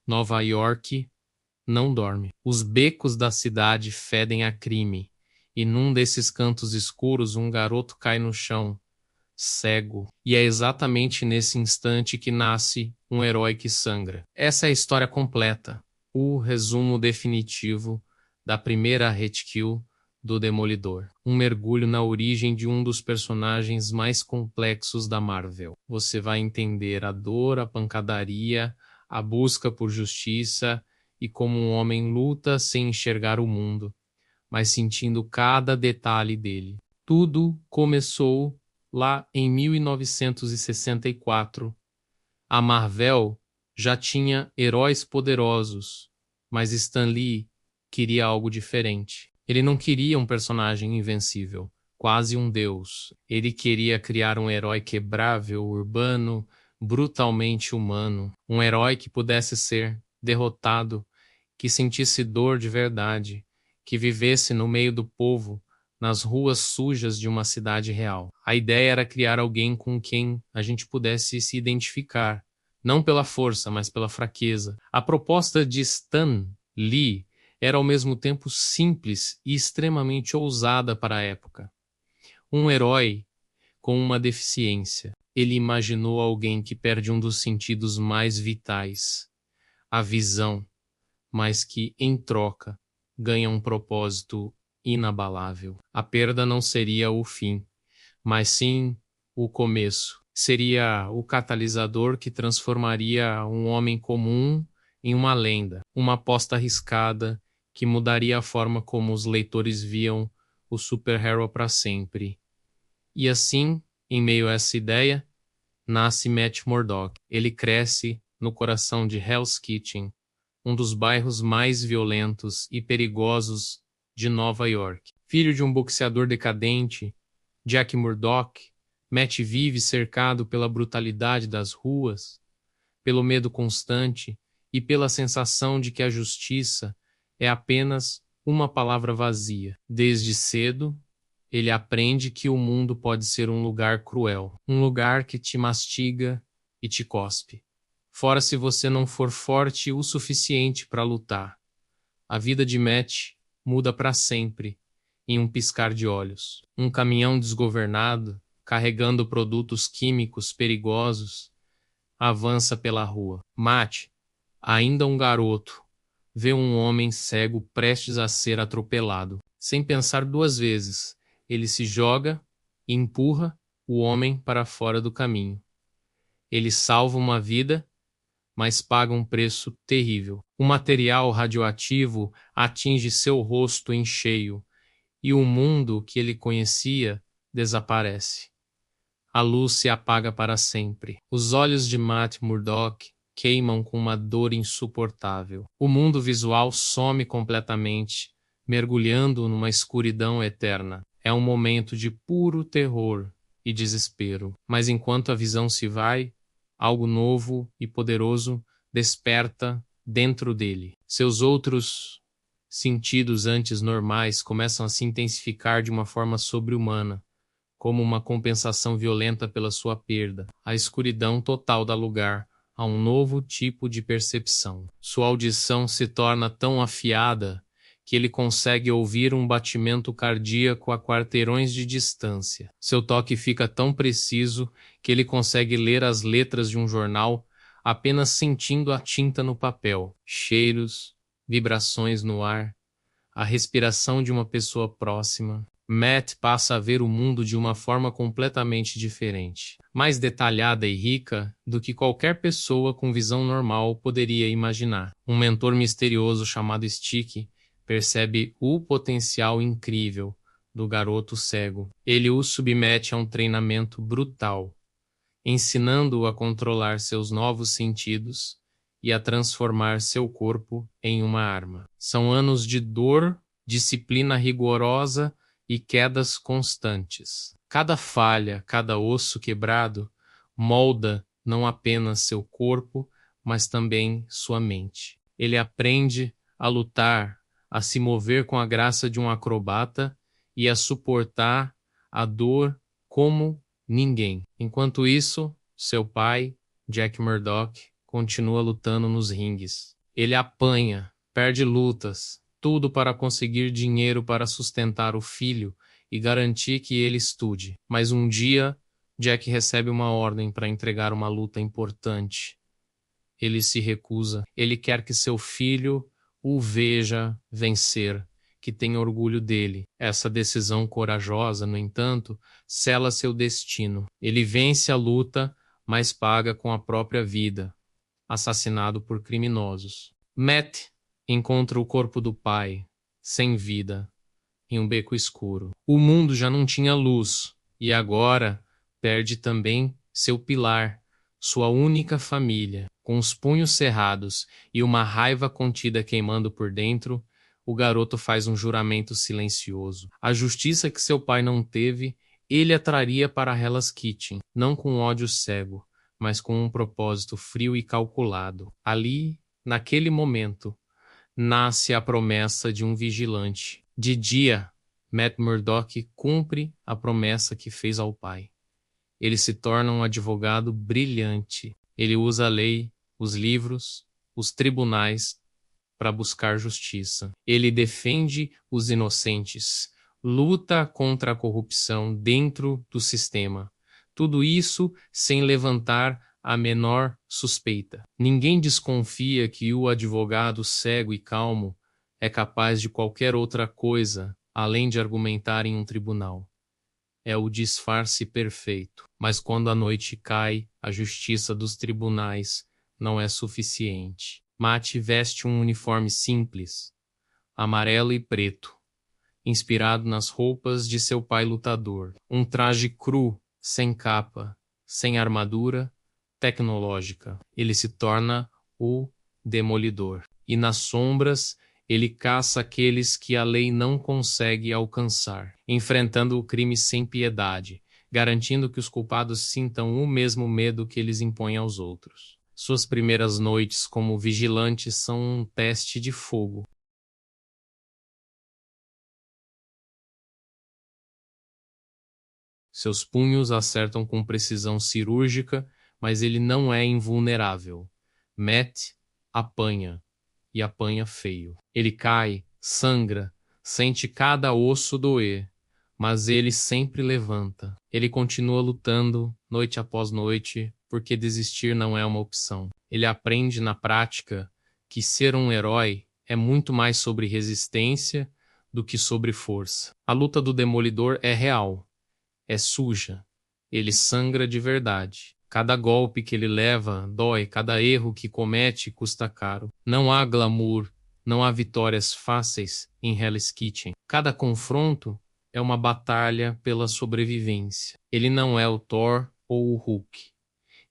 Nova York não dorme. Os becos da cidade fedem a crime, e num desses cantos escuros um garoto cai no chão, cego. E é exatamente nesse instante que nasce um herói que sangra. Essa é a história completa, o resumo definitivo da primeira hit kill do Demolidor. Um mergulho na origem de um dos personagens mais complexos da Marvel. Você vai entender a dor, a pancadaria, a busca por justiça e como um homem luta sem enxergar o mundo, mas sentindo cada detalhe dele. Tudo começou lá em 1964. A Marvel já tinha heróis poderosos, mas Stan Lee queria algo diferente. Ele não queria um personagem invencível, quase um deus. Ele queria criar um herói quebrável, urbano, brutalmente humano. Um herói que pudesse ser derrotado, que sentisse dor de verdade, que vivesse no meio do povo, nas ruas sujas de uma cidade real. A ideia era criar alguém com quem a gente pudesse se identificar, não pela força, mas pela fraqueza. A proposta de Stan Lee era ao mesmo tempo simples e extremamente ousada para a época. Um herói com uma deficiência. Ele imaginou alguém que perde um dos sentidos mais vitais, a visão, mas que, em troca, ganha um propósito inabalável. A perda não seria o fim, mas sim o começo. Seria o catalisador que transformaria um homem comum em uma lenda, uma aposta arriscada que mudaria a forma como os leitores viam o super-hero para sempre. E assim, em meio a essa ideia, nasce Matt Murdock. Ele cresce no coração de Hell's Kitchen, um dos bairros mais violentos e perigosos de Nova York. Filho de um boxeador decadente, Jack Murdock, Matt vive cercado pela brutalidade das ruas, pelo medo constante e pela sensação de que a justiça é apenas uma palavra vazia. Desde cedo, ele aprende que o mundo pode ser um lugar cruel, um lugar que te mastiga e te cospe. Fora se você não for forte o suficiente para lutar. A vida de Matt muda para sempre, em um piscar de olhos. Um caminhão desgovernado, carregando produtos químicos perigosos, avança pela rua. Matt, ainda um garoto, vê um homem cego prestes a ser atropelado. Sem pensar duas vezes, ele se joga e empurra o homem para fora do caminho. Ele salva uma vida, mas paga um preço terrível. O material radioativo atinge seu rosto em cheio, e o mundo que ele conhecia desaparece. A luz se apaga para sempre. Os olhos de Matt Murdock queimam com uma dor insuportável. O mundo visual some completamente, mergulhando numa escuridão eterna. É um momento de puro terror e desespero. Mas enquanto a visão se vai, algo novo e poderoso desperta dentro dele. Seus outros sentidos antes normais começam a se intensificar de uma forma sobre-humana, como uma compensação violenta pela sua perda. A escuridão total dá lugar a um novo tipo de percepção. Sua audição se torna tão afiada que ele consegue ouvir um batimento cardíaco a quarteirões de distância. Seu toque fica tão preciso que ele consegue ler as letras de um jornal apenas sentindo a tinta no papel. Cheiros, vibrações no ar, a respiração de uma pessoa próxima. Matt passa a ver o mundo de uma forma completamente diferente, mais detalhada e rica do que qualquer pessoa com visão normal poderia imaginar. Um mentor misterioso chamado Stick percebe o potencial incrível do garoto cego. Ele o submete a um treinamento brutal, ensinando-o a controlar seus novos sentidos e a transformar seu corpo em uma arma. São anos de dor, disciplina rigorosa e quedas constantes. Cada falha, cada osso quebrado, molda não apenas seu corpo, mas também sua mente. Ele aprende a lutar, a se mover com a graça de um acrobata e a suportar a dor como ninguém. Enquanto isso, seu pai, Jack Murdock, continua lutando nos ringues. Ele apanha, perde lutas, tudo para conseguir dinheiro para sustentar o filho e garantir que ele estude. Mas um dia, Jack recebe uma ordem para entregar uma luta importante. Ele se recusa. Ele quer que seu filho o veja vencer, que tenha orgulho dele. Essa decisão corajosa, no entanto, sela seu destino. Ele vence a luta, mas paga com a própria vida, assassinado por criminosos. Matt encontra o corpo do pai, sem vida, em um beco escuro. O mundo já não tinha luz, e agora perde também seu pilar, sua única família. Com os punhos cerrados e uma raiva contida queimando por dentro, o garoto faz um juramento silencioso. A justiça que seu pai não teve, ele a traria para Hell's Kitchen, não com ódio cego, mas com um propósito frio e calculado. Ali, naquele momento, nasce a promessa de um vigilante. De dia, Matt Murdock cumpre a promessa que fez ao pai. Ele se torna um advogado brilhante. Ele usa a lei, os livros, os tribunais para buscar justiça. Ele defende os inocentes, luta contra a corrupção dentro do sistema. Tudo isso sem levantar a menor suspeita. Ninguém desconfia que o advogado cego e calmo é capaz de qualquer outra coisa além de argumentar em um tribunal. É o disfarce perfeito. Mas quando a noite cai, a justiça dos tribunais não é suficiente. Matt veste um uniforme simples, amarelo e preto, inspirado nas roupas de seu pai lutador. Um traje cru, sem capa, sem armadura, tecnológica. Ele se torna o Demolidor. E nas sombras, ele caça aqueles que a lei não consegue alcançar, enfrentando o crime sem piedade, garantindo que os culpados sintam o mesmo medo que eles impõem aos outros. Suas primeiras noites como vigilante são um teste de fogo. Seus punhos acertam com precisão cirúrgica, mas ele não é invulnerável. Matt apanha, e apanha feio. Ele cai, sangra, sente cada osso doer, mas ele sempre levanta. Ele continua lutando, noite após noite, porque desistir não é uma opção. Ele aprende na prática que ser um herói é muito mais sobre resistência do que sobre força. A luta do Demolidor é real, é suja, ele sangra de verdade. Cada golpe que ele leva dói, cada erro que comete custa caro. Não há glamour, não há vitórias fáceis em Hell's Kitchen. Cada confronto é uma batalha pela sobrevivência. Ele não é o Thor ou o Hulk.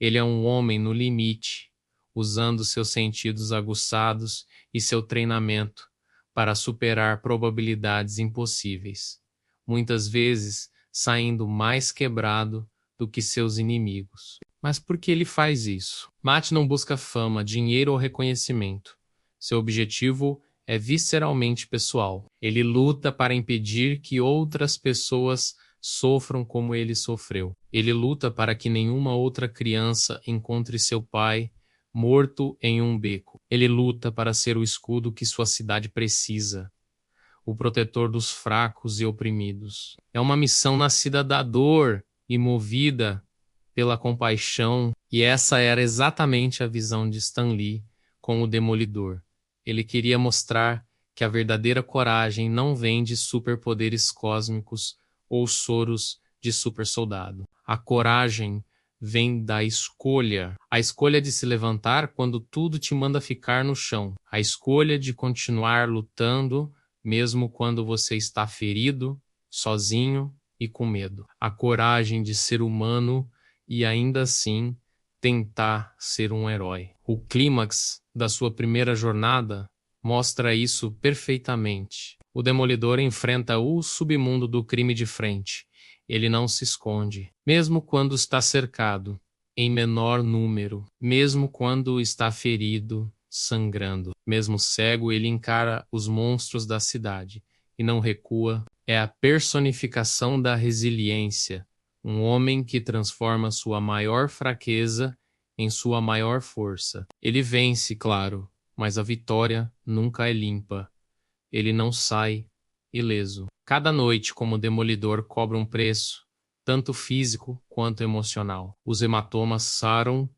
Ele é um homem no limite, usando seus sentidos aguçados e seu treinamento para superar probabilidades impossíveis. Muitas vezes saindo mais quebrado do que seus inimigos. Mas por que ele faz isso? Matt não busca fama, dinheiro ou reconhecimento. Seu objetivo é visceralmente pessoal. Ele luta para impedir que outras pessoas sofram como ele sofreu. Ele luta para que nenhuma outra criança encontre seu pai morto em um beco. Ele luta para ser o escudo que sua cidade precisa, o protetor dos fracos e oprimidos. É uma missão nascida da dor e movida pela compaixão, e essa era exatamente a visão de Stan Lee com o Demolidor. Ele queria mostrar que a verdadeira coragem não vem de superpoderes cósmicos ou soros de supersoldado. A coragem vem da escolha. A escolha de se levantar quando tudo te manda ficar no chão. A escolha de continuar lutando mesmo quando você está ferido, sozinho e com medo. A coragem de ser humano e ainda assim tentar ser um herói. O clímax da sua primeira jornada mostra isso perfeitamente. O Demolidor enfrenta o submundo do crime de frente. Ele não se esconde, mesmo quando está cercado, em menor número, mesmo quando está ferido, sangrando. Mesmo cego, ele encara os monstros da cidade e não recua. É a personificação da resiliência, um homem que transforma sua maior fraqueza em sua maior força. Ele vence, claro, mas a vitória nunca é limpa. Ele não sai ileso. Cada noite, como Demolidor, cobra um preço, tanto físico quanto emocional. Os hematomas saram,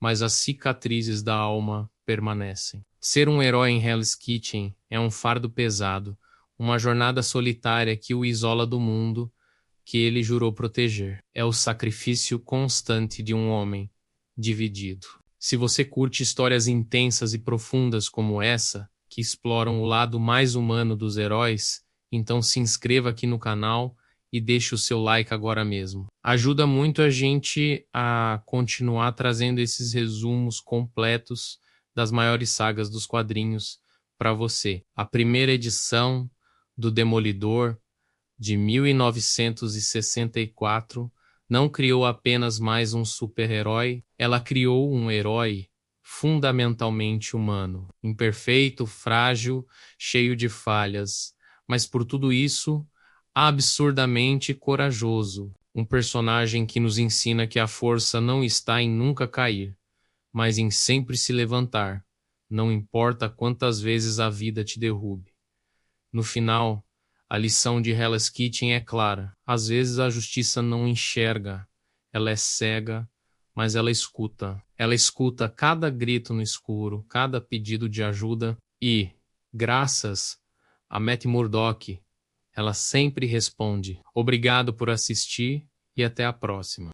mas as cicatrizes da alma permanecem. Ser um herói em Hell's Kitchen é um fardo pesado, uma jornada solitária que o isola do mundo que ele jurou proteger. É o sacrifício constante de um homem dividido. Se você curte histórias intensas e profundas como essa, que exploram o lado mais humano dos heróis, então se inscreva aqui no canal e deixe o seu like agora mesmo. Ajuda muito a gente a continuar trazendo esses resumos completos das maiores sagas dos quadrinhos para você. A primeira edição do Demolidor, de 1964, não criou apenas mais um super-herói, ela criou um herói fundamentalmente humano, imperfeito, frágil, cheio de falhas, mas por tudo isso, absurdamente corajoso. Um personagem que nos ensina que a força não está em nunca cair, mas em sempre se levantar, não importa quantas vezes a vida te derrube. No final, a lição de Hell's Kitchen é clara. Às vezes a justiça não enxerga, ela é cega, mas ela escuta. Ela escuta cada grito no escuro, cada pedido de ajuda e, graças a Matt Murdock, ela sempre responde. Obrigado por assistir e até a próxima.